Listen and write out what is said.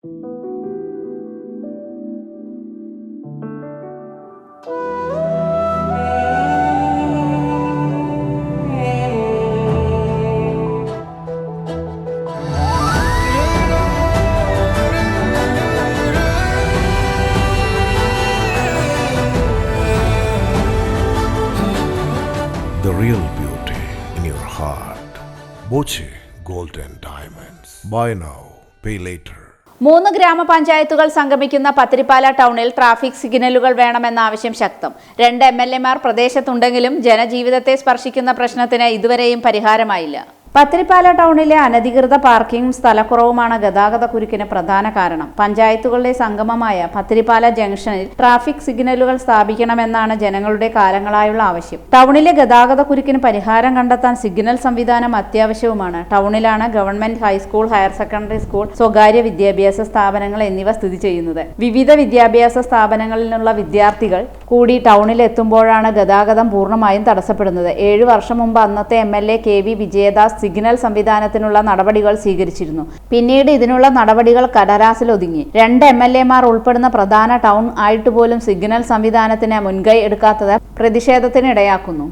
The real beauty in your heart. Boche Gold and Diamonds. Buy now, pay later. 3 ഗ്രാമപഞ്ചായത്തുകൾ സംഗമിക്കുന്ന Pathiripala ടൗണിൽ traffic സിഗ്നലുകൾ വേണമെന്ന ആവശ്യം ശക്തം. 2 MLA-മാർ പ്രദേശത്തുണ്ടെങ്കിലും ജനജീവിതത്തെ സ്പർശിക്കുന്ന പ്രശ്നത്തിന് ഇതുവരെയും പരിഹാരമായില്ല. പത്തിരിപ്പാല ടൗണിലെ അനധികൃത പാർക്കിംഗും സ്ഥലക്കുറവുമാണ് ഗതാഗതക്കുരുക്കിന് പ്രധാന കാരണം. പഞ്ചായത്തുകളുടെ സംഗമമായ പത്തിരിപ്പാല ജംഗ്ഷനിൽ ട്രാഫിക് സിഗ്നലുകൾ സ്ഥാപിക്കണമെന്നാണ് ജനങ്ങളുടെ കാലങ്ങളായുള്ള ആവശ്യം. ടൗണിലെ ഗതാഗതക്കുരുക്കിന് പരിഹാരം കണ്ടെത്താൻ സിഗ്നൽ സംവിധാനം അത്യാവശ്യവുമാണ്. ടൗണിലാണ് government high school, higher secondary school, സ്വകാര്യ വിദ്യാഭ്യാസ സ്ഥാപനങ്ങൾ എന്നിവ സ്ഥിതി ചെയ്യുന്നത്. വിവിധ വിദ്യാഭ്യാസ സ്ഥാപനങ്ങളിൽ നിന്നുള്ള വിദ്യാർത്ഥികൾ കൂടി ടൗണിൽ എത്തുമ്പോഴാണ് ഗതാഗതം പൂർണ്ണമായും തടസ്സപ്പെടുന്നത്. 7 വർഷം മുമ്പ് അന്നത്തെ MLA KV വിജയദാസ് സിഗ്നൽ സംവിധാനത്തിനുള്ള നടപടികൾ സ്വീകരിച്ചിരുന്നു. പിന്നീട് ഇതിനുള്ള നടപടികൾ കടലാസിലൊതുങ്ങി. 2 MLA-മാർ ഉൾപ്പെടുന്ന പ്രധാന ടൗൺ ആയിട്ടുപോലും സിഗ്നൽ സംവിധാനത്തിന് മുൻകൈ എടുക്കാത്തത് പ്രതിഷേധത്തിനിടയാക്കുന്നു.